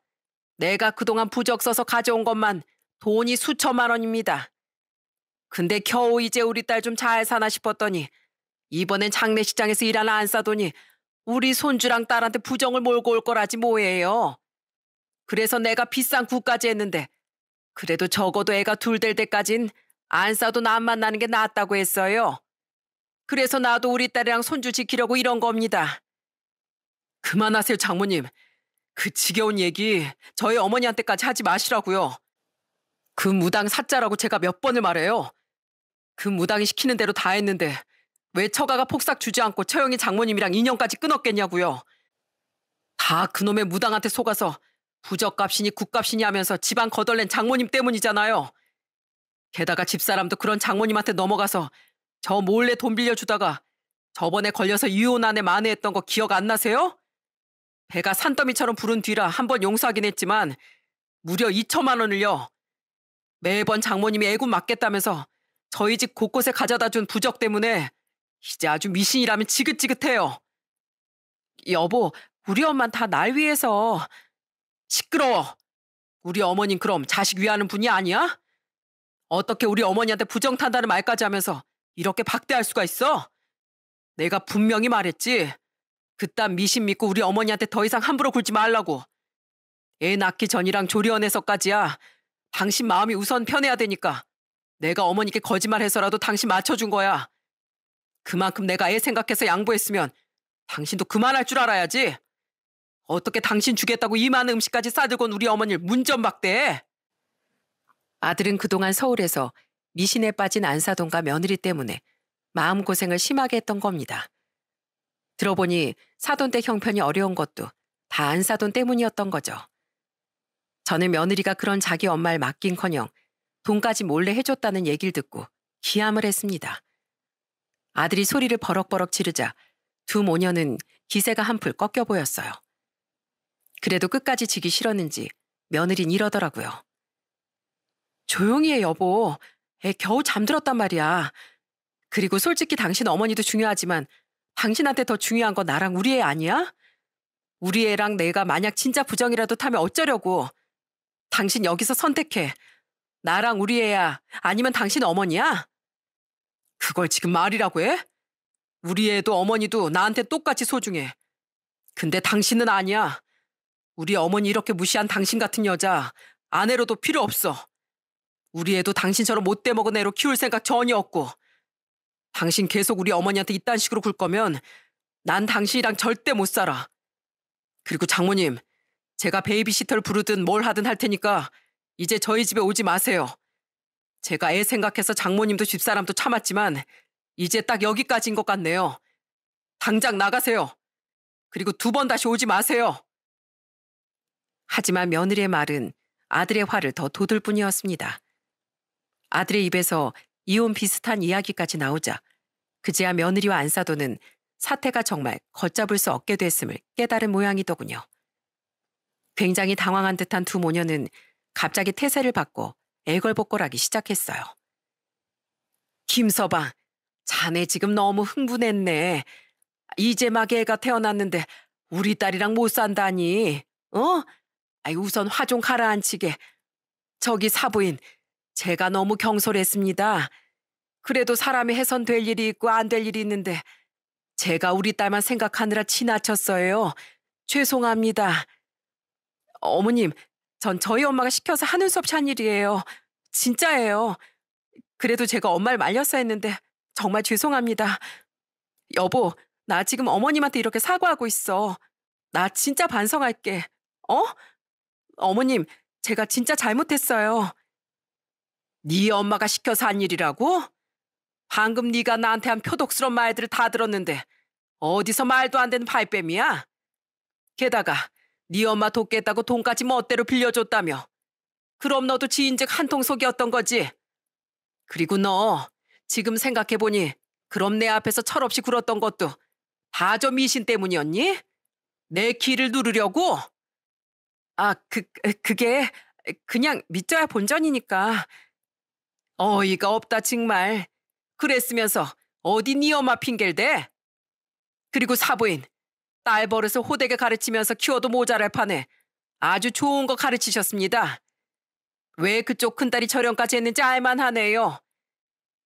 내가 그동안 부적 써서 가져온 것만 돈이 수천만 원입니다. 근데 겨우 이제 우리 딸 좀 잘 사나 싶었더니 이번엔 장례식장에서 일하는 안사돈이 우리 손주랑 딸한테 부정을 몰고 올 거라지 뭐예요. 그래서 내가 비싼 구까지 했는데 그래도 적어도 애가 둘 될 때까진 안사돈 안 만나는 게 낫다고 했어요. 그래서 나도 우리 딸이랑 손주 지키려고 이런 겁니다. 그만하세요, 장모님. 그 지겨운 얘기 저희 어머니한테까지 하지 마시라고요. 그 무당 사자라고 제가 몇 번을 말해요. 그 무당이 시키는 대로 다 했는데 왜 처가가 폭삭 주지 않고 처형이 장모님이랑 인연까지 끊었겠냐고요. 다 그놈의 무당한테 속아서 부적값이니 국값이니 하면서 집안 거덜낸 장모님 때문이잖아요. 게다가 집사람도 그런 장모님한테 넘어가서 저 몰래 돈 빌려주다가 저번에 걸려서 이혼안에 만회했던 거 기억 안 나세요? 배가 산더미처럼 부른 뒤라 한 번 용서하긴 했지만 무려 2천만 원을요. 매번 장모님이 애군 맞겠다면서 저희 집 곳곳에 가져다 준 부적 때문에 이제 아주 미신이라면 지긋지긋해요. 여보, 우리 엄만 다 날 위해서. 시끄러워. 우리 어머님 그럼 자식 위하는 분이 아니야? 어떻게 우리 어머니한테 부정 탄다는 말까지 하면서 이렇게 박대할 수가 있어? 내가 분명히 말했지. 그딴 미신 믿고 우리 어머니한테 더 이상 함부로 굴지 말라고. 애 낳기 전이랑 조리원에서까지야. 당신 마음이 우선 편해야 되니까 내가 어머니께 거짓말해서라도 당신 맞춰준 거야. 그만큼 내가 애 생각해서 양보했으면 당신도 그만할 줄 알아야지. 어떻게 당신 주겠다고 이 많은 음식까지 싸들고 온 우리 어머니를 문전박대해? 아들은 그동안 서울에서 미신에 빠진 안사돈과 며느리 때문에 마음고생을 심하게 했던 겁니다. 들어보니 사돈 때 형편이 어려운 것도 다 안사돈 때문이었던 거죠. 저는 며느리가 그런 자기 엄마를 맡긴커녕 돈까지 몰래 해줬다는 얘기를 듣고 기함을 했습니다. 아들이 소리를 버럭버럭 지르자 두 모녀는 기세가 한풀 꺾여 보였어요. 그래도 끝까지 지기 싫었는지 며느린 이러더라고요. 조용히 해, 여보. 애 겨우 잠들었단 말이야. 그리고 솔직히 당신 어머니도 중요하지만 당신한테 더 중요한 건 나랑 우리 애 아니야? 우리 애랑 내가 만약 진짜 부정이라도 타면 어쩌려고. 당신 여기서 선택해. 나랑 우리 애야? 아니면 당신 어머니야? 그걸 지금 말이라고 해? 우리 애도 어머니도 나한테 똑같이 소중해. 근데 당신은 아니야. 우리 어머니 이렇게 무시한 당신 같은 여자 아내로도 필요 없어. 우리 애도 당신처럼 못돼 먹은 애로 키울 생각 전혀 없고. 당신 계속 우리 어머니한테 이딴 식으로 굴 거면 난 당신이랑 절대 못 살아. 그리고 장모님, 제가 베이비시터를 부르든 뭘 하든 할 테니까 이제 저희 집에 오지 마세요. 제가 애 생각해서 장모님도 집사람도 참았지만 이제 딱 여기까지인 것 같네요. 당장 나가세요. 그리고 두 번 다시 오지 마세요. 하지만 며느리의 말은 아들의 화를 더 돋을 뿐이었습니다. 아들의 입에서 이혼 비슷한 이야기까지 나오자 그제야 며느리와 안사돈은 사태가 정말 걷잡을 수 없게 됐음을 깨달은 모양이더군요. 굉장히 당황한 듯한 두 모녀는 갑자기 태세를 바꿔 애걸복걸하기 시작했어요. 김서방, 자네 지금 너무 흥분했네. 이제 막 애가 태어났는데 우리 딸이랑 못 산다니. 어? 아이, 우선 화 좀 가라앉히게. 저기 사부인, 제가 너무 경솔했습니다. 그래도 사람이 해선 될 일이 있고 안 될 일이 있는데 제가 우리 딸만 생각하느라 지나쳤어요. 죄송합니다. 어머님, 전 저희 엄마가 시켜서 하는 수 없이 한 일이에요. 진짜예요. 그래도 제가 엄마를 말렸어야 했는데 정말 죄송합니다. 여보, 나 지금 어머님한테 이렇게 사과하고 있어. 나 진짜 반성할게. 어? 어머님, 제가 진짜 잘못했어요. 네 엄마가 시켜서 한 일이라고? 방금 네가 나한테 한 표독스러운 말들을 다 들었는데 어디서 말도 안 되는 발뺌이야? 게다가 네 엄마 돕겠다고 돈까지 멋대로 빌려줬다며. 그럼 너도 지인즉 한통 속이었던 거지? 그리고 너 지금 생각해보니 그럼 내 앞에서 철없이 굴었던 것도 다 저 미신 때문이었니? 내 기를 누르려고? 아, 그게 그냥 믿져야 본전이니까. 어이가 없다 정말. 그랬으면서 어디 네 엄마 핑계를 대? 그리고 사부인, 딸 버릇을 호되게 가르치면서 키워도 모자랄 판에 아주 좋은 거 가르치셨습니다. 왜 그쪽 큰딸이 저렴까지 했는지 알만하네요.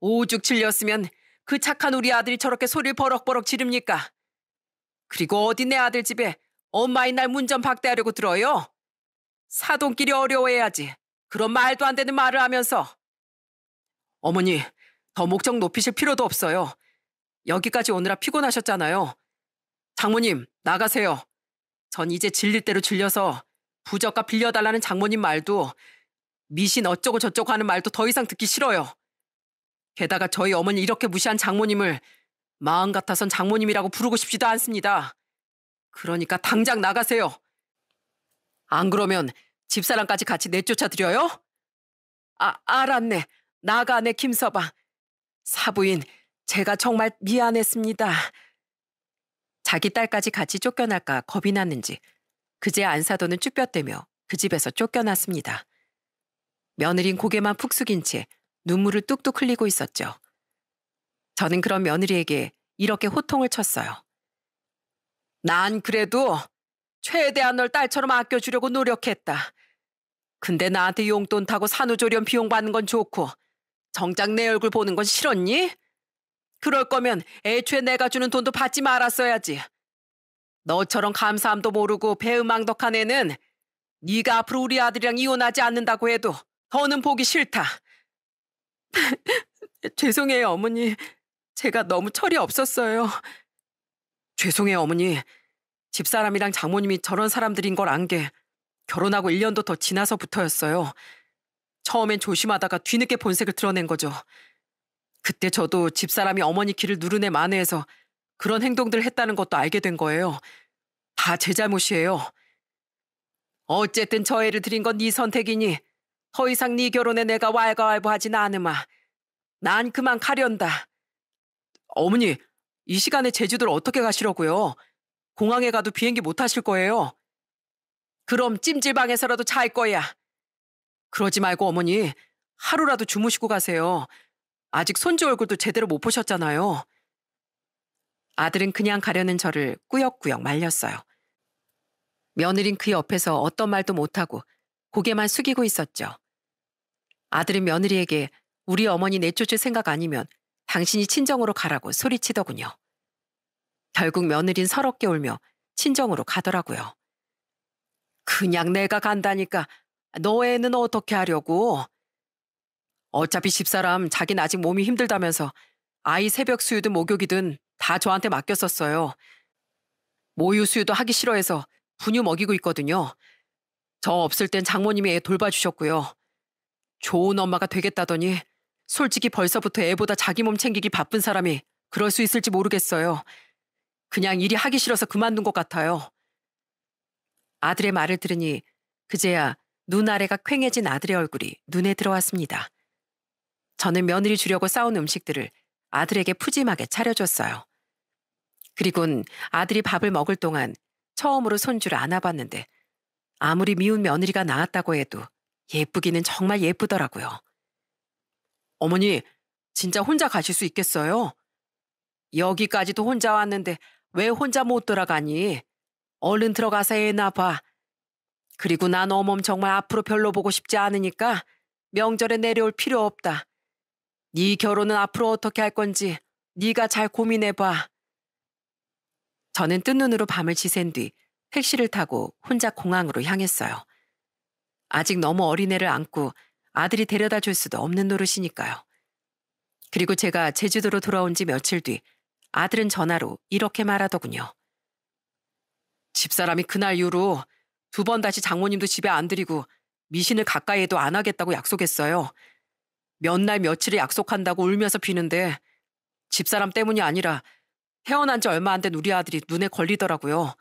오죽 질렸으면 그 착한 우리 아들이 저렇게 소리를 버럭버럭 지릅니까? 그리고 어디 내 아들 집에 엄마인 날 문전 박대하려고 들어요? 사돈끼리 어려워해야지. 그런 말도 안 되는 말을 하면서. 어머니, 더 목적 높이실 필요도 없어요. 여기까지 오느라 피곤하셨잖아요. 장모님, 나가세요. 전 이제 질릴 대로 질려서 부적과 빌려달라는 장모님 말도 미신 어쩌고 저쩌고 하는 말도 더 이상 듣기 싫어요. 게다가 저희 어머니 이렇게 무시한 장모님을 마음 같아선 장모님이라고 부르고 싶지도 않습니다. 그러니까 당장 나가세요. 안 그러면 집사람까지 같이 내쫓아 드려요? 알았네. 나가네, 김서방. 사부인, 제가 정말 미안했습니다. 자기 딸까지 같이 쫓겨날까 겁이 났는지 그제 안사돈은 쭈뼛대며 그 집에서 쫓겨났습니다. 며느린 고개만 푹 숙인 채 눈물을 뚝뚝 흘리고 있었죠. 저는 그런 며느리에게 이렇게 호통을 쳤어요. 난 그래도 최대한 널 딸처럼 아껴주려고 노력했다. 근데 나한테 용돈 타고 산후조리원 비용 받는 건 좋고 정작 내 얼굴 보는 건 싫었니? 그럴 거면 애초에 내가 주는 돈도 받지 말았어야지. 너처럼 감사함도 모르고 배은망덕한 애는 네가 앞으로 우리 아들이랑 이혼하지 않는다고 해도 더는 보기 싫다. 죄송해요, 어머니. 제가 너무 철이 없었어요. 죄송해요, 어머니. 집사람이랑 장모님이 저런 사람들인 걸 안 게 결혼하고 1년도 더 지나서부터였어요. 처음엔 조심하다가 뒤늦게 본색을 드러낸 거죠. 그때 저도 집사람이 어머니 길을 누르네 만회해서 그런 행동들을 했다는 것도 알게 된 거예요. 다 제 잘못이에요. 어쨌든 저 애를 들인 건 네 선택이니 더 이상 네 결혼에 내가 왈가왈부하진 않으마. 난 그만 가련다. 어머니, 이 시간에 제주도를 어떻게 가시려고요? 공항에 가도 비행기 못 타실 거예요. 그럼 찜질방에서라도 잘 거야. 그러지 말고 어머니, 하루라도 주무시고 가세요. 아직 손주 얼굴도 제대로 못 보셨잖아요. 아들은 그냥 가려는 저를 꾸역꾸역 말렸어요. 며느린 그 옆에서 어떤 말도 못하고 고개만 숙이고 있었죠. 아들은 며느리에게 우리 어머니 내쫓을 생각 아니면 당신이 친정으로 가라고 소리치더군요. 결국 며느린 서럽게 울며 친정으로 가더라고요. 그냥 내가 간다니까 너 애는 어떻게 하려고? 어차피 집사람 자긴 아직 몸이 힘들다면서 아이 새벽 수유든 목욕이든 다 저한테 맡겼었어요. 모유 수유도 하기 싫어해서 분유 먹이고 있거든요. 저 없을 땐 장모님이 애 돌봐주셨고요. 좋은 엄마가 되겠다더니 솔직히 벌써부터 애보다 자기 몸 챙기기 바쁜 사람이 그럴 수 있을지 모르겠어요. 그냥 일이 하기 싫어서 그만둔 것 같아요. 아들의 말을 들으니 그제야 눈아래가 퀭해진 아들의 얼굴이 눈에 들어왔습니다. 저는 며느리 주려고 싸운 음식들을 아들에게 푸짐하게 차려줬어요. 그리곤 아들이 밥을 먹을 동안 처음으로 손주를 안아봤는데 아무리 미운 며느리가 낳았다고 해도 예쁘기는 정말 예쁘더라고요. 어머니, 진짜 혼자 가실 수 있겠어요? 여기까지도 혼자 왔는데 왜 혼자 못 돌아가니? 얼른 들어가서 애 낳아봐. 그리고 난 어멈 정말 앞으로 별로 보고 싶지 않으니까 명절에 내려올 필요 없다. 네 결혼은 앞으로 어떻게 할 건지 네가 잘 고민해봐. 저는 뜬 눈으로 밤을 지샌 뒤 택시를 타고 혼자 공항으로 향했어요. 아직 너무 어린애를 안고 아들이 데려다 줄 수도 없는 노릇이니까요. 그리고 제가 제주도로 돌아온 지 며칠 뒤 아들은 전화로 이렇게 말하더군요. 집사람이 그날 이후로 2번 다시 장모님도 집에 안 들이고 미신을 가까이 해도 안 하겠다고 약속했어요. 몇 날 며칠을 약속한다고 울면서 비는데 집사람 때문이 아니라 태어난 지 얼마 안 된 우리 아들이 눈에 걸리더라고요.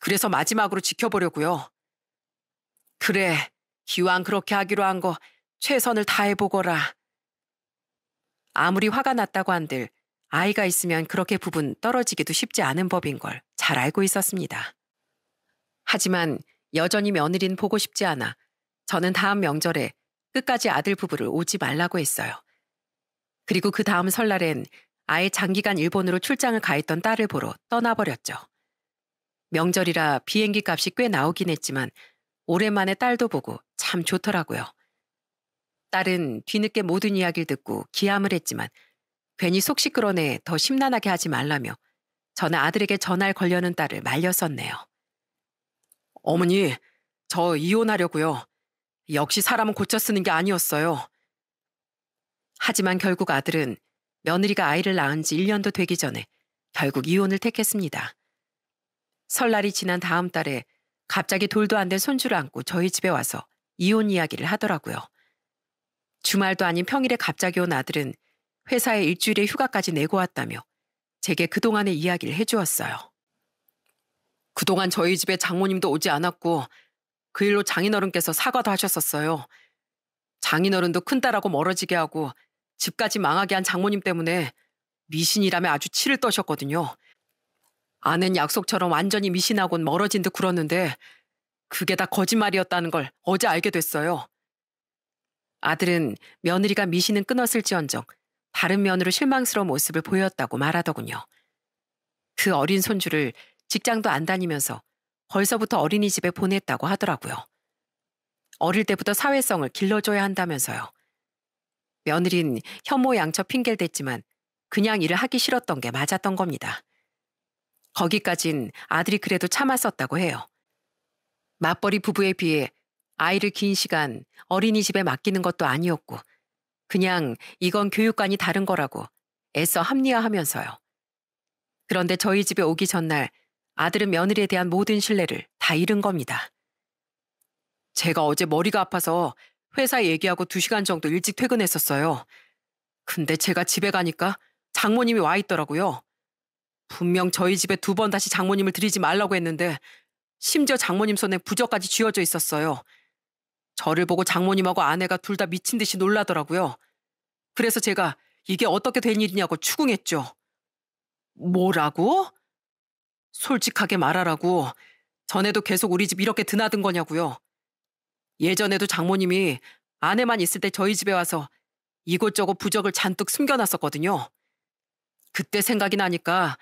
그래서 마지막으로 지켜보려고요. 그래, 기왕 그렇게 하기로 한 거 최선을 다해보거라. 아무리 화가 났다고 한들 아이가 있으면 그렇게 부분 떨어지기도 쉽지 않은 법인 걸 잘 알고 있었습니다. 하지만 여전히 며느리는 보고 싶지 않아 저는 다음 명절에 끝까지 아들 부부를 오지 말라고 했어요. 그리고 그 다음 설날엔 아예 장기간 일본으로 출장을 가 있던 딸을 보러 떠나버렸죠. 명절이라 비행기 값이 꽤 나오긴 했지만 오랜만에 딸도 보고 참 좋더라고요. 딸은 뒤늦게 모든 이야기를 듣고 기함을 했지만 괜히 속 시끄러내 더 심란하게 하지 말라며 저는 아들에게 전화를 걸려는 딸을 말렸었네요. 어머니, 저 이혼하려고요. 역시 사람은 고쳐 쓰는 게 아니었어요. 하지만 결국 아들은 며느리가 아이를 낳은 지 1년도 되기 전에 결국 이혼을 택했습니다. 설날이 지난 다음 달에 갑자기 돌도 안 된 손주를 안고 저희 집에 와서 이혼 이야기를 하더라고요. 주말도 아닌 평일에 갑자기 온 아들은 회사에 일주일의 휴가까지 내고 왔다며 제게 그동안의 이야기를 해주었어요. 그동안 저희 집에 장모님도 오지 않았고 그 일로 장인어른께서 사과도 하셨었어요. 장인어른도 큰딸하고 멀어지게 하고 집까지 망하게 한 장모님 때문에 미신이라며 아주 치를 떠셨거든요. 아는 약속처럼 완전히 미신하고는 멀어진 듯 굴었는데 그게 다 거짓말이었다는 걸 어제 알게 됐어요. 아들은 며느리가 미신은 끊었을지언정 다른 면으로 실망스러운 모습을 보였다고 말하더군요. 그 어린 손주를 직장도 안 다니면서 벌써부터 어린이집에 보냈다고 하더라고요. 어릴 때부터 사회성을 길러줘야 한다면서요. 며느린 현모양처 핑계를 댔지만 그냥 일을 하기 싫었던 게 맞았던 겁니다. 거기까진 아들이 그래도 참았었다고 해요. 맞벌이 부부에 비해 아이를 긴 시간 어린이집에 맡기는 것도 아니었고 그냥 이건 교육관이 다른 거라고 애써 합리화하면서요. 그런데 저희 집에 오기 전날 아들은 며느리에 대한 모든 신뢰를 다 잃은 겁니다. 제가 어제 머리가 아파서 회사 얘기하고 2시간 정도 일찍 퇴근했었어요. 근데 제가 집에 가니까 장모님이 와 있더라고요. 분명 저희 집에 2번 다시 장모님을 들이지 말라고 했는데 심지어 장모님 손에 부적까지 쥐어져 있었어요. 저를 보고 장모님하고 아내가 둘 다 미친 듯이 놀라더라고요. 그래서 제가 이게 어떻게 된 일이냐고 추궁했죠. 뭐라고? 솔직하게 말하라고. 전에도 계속 우리 집 이렇게 드나든 거냐고요. 예전에도 장모님이 아내만 있을 때 저희 집에 와서 이곳저곳 부적을 잔뜩 숨겨놨었거든요. 그때 생각이 나니까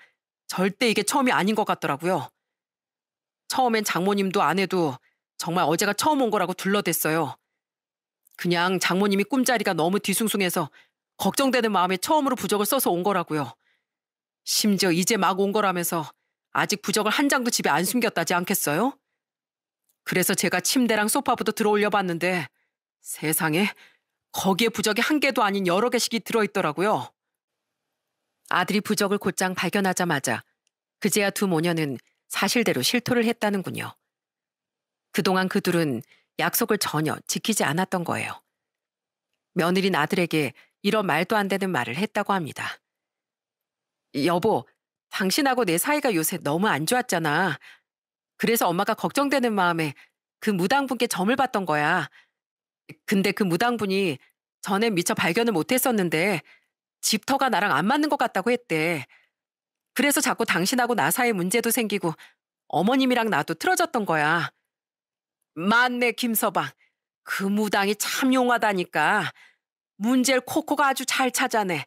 절대 이게 처음이 아닌 것 같더라고요. 처음엔 장모님도 아내도 정말 어제가 처음 온 거라고 둘러댔어요. 그냥 장모님이 꿈자리가 너무 뒤숭숭해서 걱정되는 마음에 처음으로 부적을 써서 온 거라고요. 심지어 이제 막 온 거라면서 아직 부적을 한 장도 집에 안 숨겼다지 않겠어요? 그래서 제가 침대랑 소파부터 들어올려 봤는데 세상에 거기에 부적이 한 개도 아닌 여러 개씩이 들어있더라고요. 아들이 부적을 곧장 발견하자마자 그제야 두 모녀는 사실대로 실토를 했다는군요. 그동안 그 둘은 약속을 전혀 지키지 않았던 거예요. 며느린 아들에게 이런 말도 안 되는 말을 했다고 합니다. 여보, 당신하고 내 사이가 요새 너무 안 좋았잖아. 그래서 엄마가 걱정되는 마음에 그 무당분께 점을 봤던 거야. 근데 그 무당분이 전엔 미처 발견을 못했었는데 집터가 나랑 안 맞는 것 같다고 했대. 그래서 자꾸 당신하고 나 사이에 문제도 생기고 어머님이랑 나도 틀어졌던 거야. 맞네, 김서방. 그 무당이 참 용하다니까. 문제를 콕콕 아주 잘 찾아내.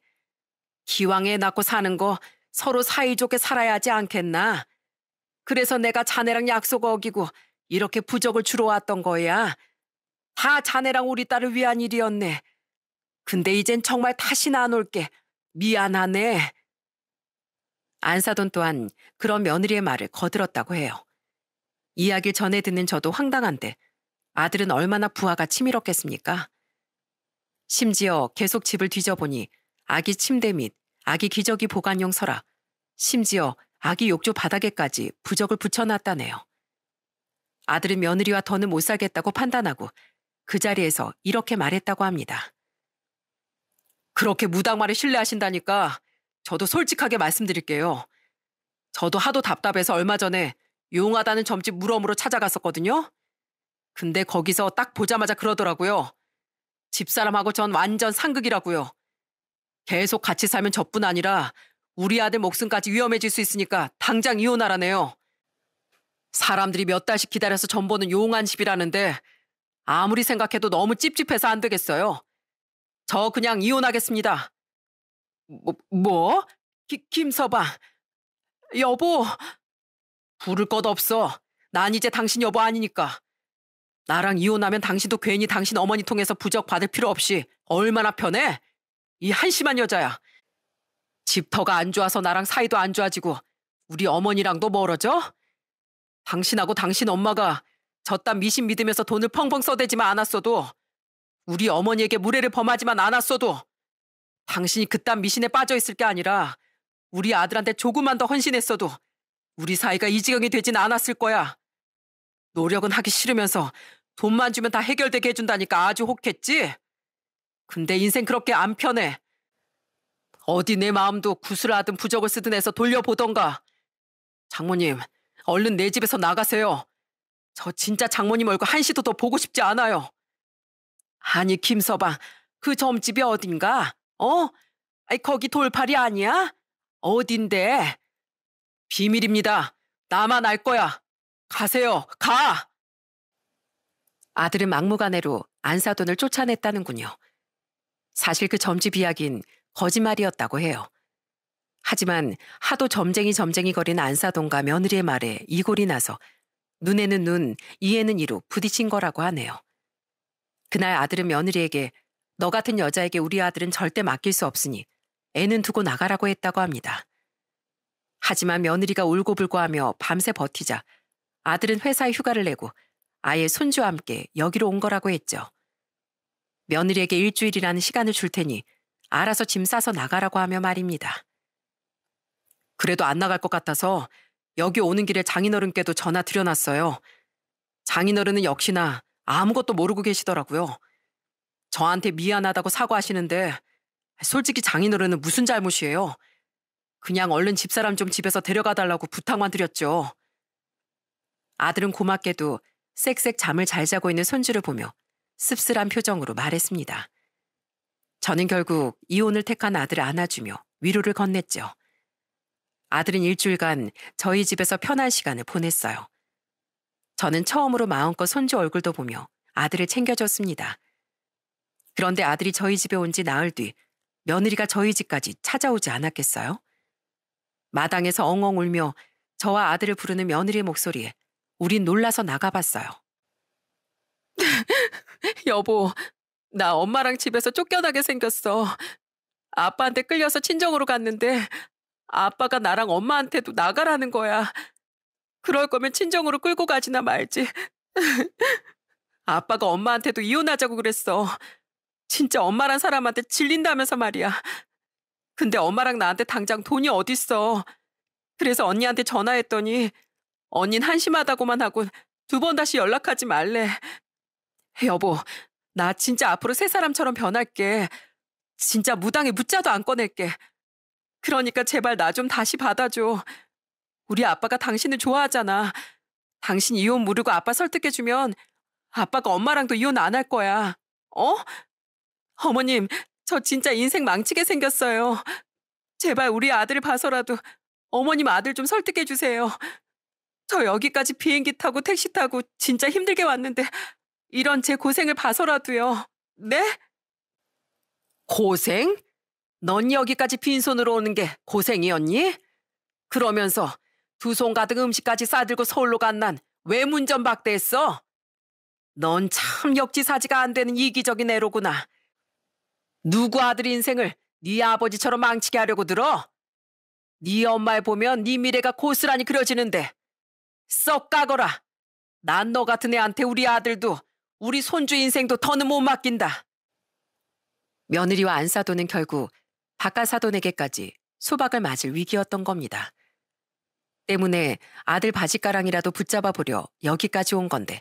기왕 애 낳고 사는 거 서로 사이좋게 살아야 하지 않겠나? 그래서 내가 자네랑 약속 어기고 이렇게 부적을 주러 왔던 거야. 다 자네랑 우리 딸을 위한 일이었네. 근데 이젠 정말 다시는 안 올게. 미안하네. 안사돈 또한 그런 며느리의 말을 거들었다고 해요. 이야기를 전해 듣는 저도 황당한데 아들은 얼마나 부하가 치밀었겠습니까? 심지어 계속 집을 뒤져보니 아기 침대 및 아기 기저귀 보관용 서랍, 심지어 아기 욕조 바닥에까지 부적을 붙여놨다네요. 아들은 며느리와 더는 못 살겠다고 판단하고 그 자리에서 이렇게 말했다고 합니다. 그렇게 무당말을 신뢰하신다니까 저도 솔직하게 말씀드릴게요. 저도 하도 답답해서 얼마 전에 용하다는 점집 물어물어 찾아갔었거든요. 근데 거기서 딱 보자마자 그러더라고요. 집사람하고 전 완전 상극이라고요. 계속 같이 살면 저뿐 아니라 우리 아들 목숨까지 위험해질 수 있으니까 당장 이혼하라네요. 사람들이 몇 달씩 기다려서 전 보는 용한 집이라는데 아무리 생각해도 너무 찝찝해서 안 되겠어요. 저 그냥 이혼하겠습니다. 뭐? 김서방. 여보. 부를 것 없어. 난 이제 당신 여보 아니니까. 나랑 이혼하면 당신도 괜히 당신 어머니 통해서 부적 받을 필요 없이 얼마나 편해? 이 한심한 여자야. 집터가 안 좋아서 나랑 사이도 안 좋아지고 우리 어머니랑도 멀어져? 당신하고 당신 엄마가 저딴 미신 믿으면서 돈을 펑펑 써대지만 않았어도 우리 어머니에게 무례를 범하지만 않았어도 당신이 그딴 미신에 빠져있을 게 아니라 우리 아들한테 조금만 더 헌신했어도 우리 사이가 이 지경이 되진 않았을 거야. 노력은 하기 싫으면서 돈만 주면 다 해결되게 해준다니까 아주 혹했지? 근데 인생 그렇게 안 편해. 어디 내 마음도 구슬하든 부적을 쓰든 해서 돌려보던가. 장모님, 얼른 내 집에서 나가세요. 저 진짜 장모님 얼굴 한시도 더 보고 싶지 않아요. 아니 김서방, 그 점집이 어딘가? 아이, 거기 돌팔이 아니야? 어딘데? 비밀입니다. 나만 알 거야. 가세요. 가! 아들은 막무가내로 안사돈을 쫓아냈다는군요. 사실 그 점집 이야기는 거짓말이었다고 해요. 하지만 하도 점쟁이 거린 안사돈과 며느리의 말에 이골이 나서 눈에는 눈, 이에는 이로 부딪힌 거라고 하네요. 그날 아들은 며느리에게 너 같은 여자에게 우리 아들은 절대 맡길 수 없으니 애는 두고 나가라고 했다고 합니다. 하지만 며느리가 울고불고하며 밤새 버티자 아들은 회사에 휴가를 내고 아예 손주와 함께 여기로 온 거라고 했죠. 며느리에게 일주일이라는 시간을 줄 테니 알아서 짐 싸서 나가라고 하며 말입니다. 그래도 안 나갈 것 같아서 여기 오는 길에 장인어른께도 전화 드려놨어요. 장인어른은 역시나 아무것도 모르고 계시더라고요. 저한테 미안하다고 사과하시는데 솔직히 장인어른은 무슨 잘못이에요. 그냥 얼른 집사람 좀 집에서 데려가달라고 부탁만 드렸죠. 아들은 고맙게도 쌕쌕 잠을 잘 자고 있는 손주를 보며 씁쓸한 표정으로 말했습니다. 저는 결국 이혼을 택한 아들을 안아주며 위로를 건넸죠. 아들은 일주일간 저희 집에서 편한 시간을 보냈어요. 저는 처음으로 마음껏 손주 얼굴도 보며 아들을 챙겨줬습니다. 그런데 아들이 저희 집에 온 지 나흘 뒤 며느리가 저희 집까지 찾아오지 않았겠어요? 마당에서 엉엉 울며 저와 아들을 부르는 며느리의 목소리에 우린 놀라서 나가봤어요. 여보, 나 엄마랑 집에서 쫓겨나게 생겼어. 아빠한테 끌려서 친정으로 갔는데 아빠가 나랑 엄마한테도 나가라는 거야. 그럴 거면 친정으로 끌고 가지나 말지. 아빠가 엄마한테도 이혼하자고 그랬어. 진짜 엄마란 사람한테 질린다면서 말이야. 근데 엄마랑 나한테 당장 돈이 어딨어. 그래서 언니한테 전화했더니 언닌 한심하다고만 하고 2번 다시 연락하지 말래. 여보, 나 진짜 앞으로 새 사람처럼 변할게. 진짜 무당에 묻자도 안 꺼낼게. 그러니까 제발 나 좀 다시 받아줘. 우리 아빠가 당신을 좋아하잖아. 당신 이혼 모르고 아빠 설득해주면 아빠가 엄마랑도 이혼 안 할 거야. 어머님, 저 진짜 인생 망치게 생겼어요. 제발 우리 아들을 봐서라도 어머님 아들 좀 설득해주세요. 저 여기까지 비행기 타고 택시 타고 진짜 힘들게 왔는데 이런 제 고생을 봐서라도요. 네? 고생? 넌 여기까지 빈손으로 오는 게 고생이었니? 그러면서 2손 가득 음식까지 싸들고 서울로 간 난 왜 문전박대했어? 넌 참 역지사지가 안 되는 이기적인 애로구나. 누구 아들 인생을 네 아버지처럼 망치게 하려고 들어? 네 엄마를 보면 네 미래가 고스란히 그려지는데 썩 까거라. 난 너 같은 애한테 우리 아들도 우리 손주 인생도 더는 못 맡긴다. 며느리와 안사돈은 결국 박가사돈에게까지 수박을 맞을 위기였던 겁니다. 때문에 아들 바짓가랑이라도 붙잡아 보려 여기까지 온 건데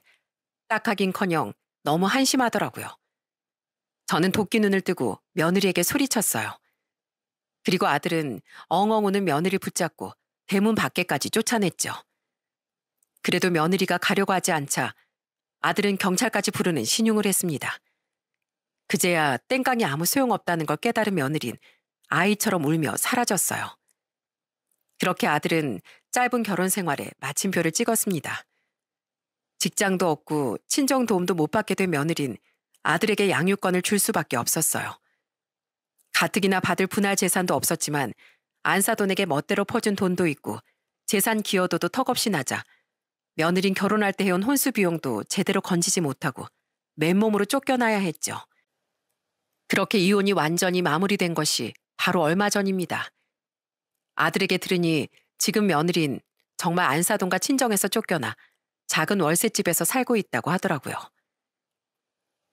딱하긴커녕 너무 한심하더라고요. 저는 도끼 눈을 뜨고 며느리에게 소리쳤어요. 그리고 아들은 엉엉 우는 며느리 붙잡고 대문 밖에까지 쫓아냈죠. 그래도 며느리가 가려고 하지 않자 아들은 경찰까지 부르는 신용을 했습니다. 그제야 땡깡이 아무 소용없다는 걸 깨달은 며느린 아이처럼 울며 사라졌어요. 그렇게 아들은 짧은 결혼 생활에 마침표를 찍었습니다. 직장도 없고 친정 도움도 못 받게 된 며느린 아들에게 양육권을 줄 수밖에 없었어요. 가뜩이나 받을 분할 재산도 없었지만 안사돈에게 멋대로 퍼준 돈도 있고 재산 기여도도 턱없이 나자 며느린 결혼할 때 해온 혼수 비용도 제대로 건지지 못하고 맨몸으로 쫓겨나야 했죠. 그렇게 이혼이 완전히 마무리된 것이 바로 얼마 전입니다. 아들에게 들으니 지금 며느린 정말 안사돈과 친정에서 쫓겨나 작은 월세집에서 살고 있다고 하더라고요.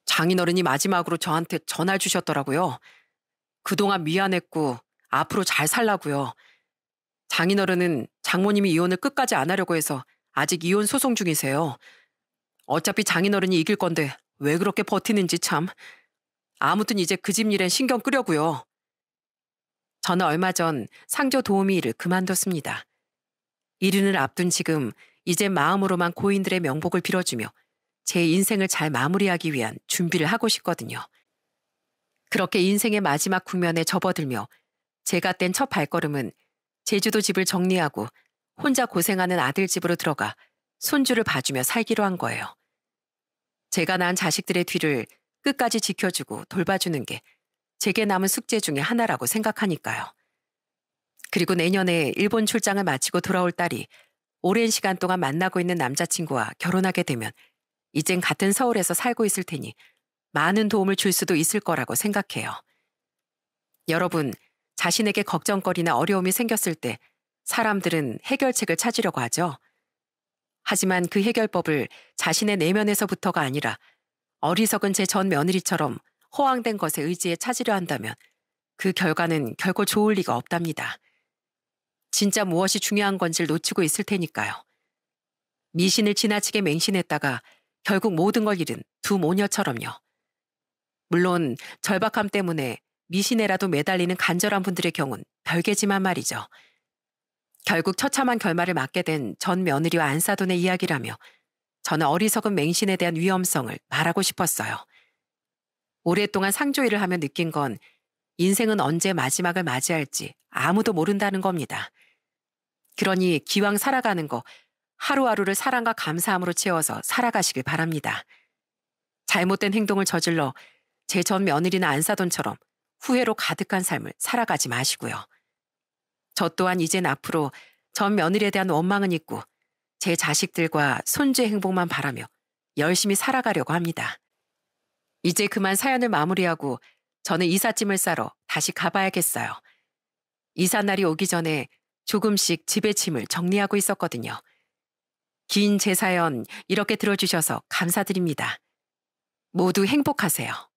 장인어른이 마지막으로 저한테 전화를 주셨더라고요. 그동안 미안했고 앞으로 잘 살라고요. 장인어른은 장모님이 이혼을 끝까지 안 하려고 해서 아직 이혼 소송 중이세요. 어차피 장인어른이 이길 건데 왜 그렇게 버티는지 참. 아무튼 이제 그 집 일엔 신경 끄려고요. 저는 얼마 전 상조 도우미 일을 그만뒀습니다. 이른을 앞둔 지금 이제 마음으로만 고인들의 명복을 빌어주며 제 인생을 잘 마무리하기 위한 준비를 하고 싶거든요. 그렇게 인생의 마지막 국면에 접어들며 제가 뗀 첫 발걸음은 제주도 집을 정리하고 혼자 고생하는 아들 집으로 들어가 손주를 봐주며 살기로 한 거예요. 제가 낳은 자식들의 뒤를 끝까지 지켜주고 돌봐주는 게 제게 남은 숙제 중에 하나라고 생각하니까요. 그리고 내년에 일본 출장을 마치고 돌아올 딸이 오랜 시간 동안 만나고 있는 남자친구와 결혼하게 되면 이젠 같은 서울에서 살고 있을 테니 많은 도움을 줄 수도 있을 거라고 생각해요. 여러분, 자신에게 걱정거리나 어려움이 생겼을 때 사람들은 해결책을 찾으려고 하죠. 하지만 그 해결법을 자신의 내면에서부터가 아니라 어리석은 제 전 며느리처럼 허황된 것에 의지해 찾으려 한다면 그 결과는 결코 좋을 리가 없답니다. 진짜 무엇이 중요한 건지를 놓치고 있을 테니까요. 미신을 지나치게 맹신했다가 결국 모든 걸 잃은 두 모녀처럼요. 물론 절박함 때문에 미신에라도 매달리는 간절한 분들의 경우는 별개지만 말이죠. 결국 처참한 결말을 맞게 된 전 며느리와 안사돈의 이야기라며 저는 어리석은 맹신에 대한 위험성을 말하고 싶었어요. 오랫동안 상조일을 하며 느낀 건 인생은 언제 마지막을 맞이할지 아무도 모른다는 겁니다. 그러니 기왕 살아가는 거 하루하루를 사랑과 감사함으로 채워서 살아가시길 바랍니다. 잘못된 행동을 저질러 제 전 며느리나 안사돈처럼 후회로 가득한 삶을 살아가지 마시고요. 저 또한 이젠 앞으로 전 며느리에 대한 원망은 있고 제 자식들과 손주의 행복만 바라며 열심히 살아가려고 합니다. 이제 그만 사연을 마무리하고 저는 이삿짐을 싸러 다시 가봐야겠어요. 이삿날이 오기 전에 조금씩 집의 짐을 정리하고 있었거든요. 긴 제 사연 이렇게 들어주셔서 감사드립니다. 모두 행복하세요.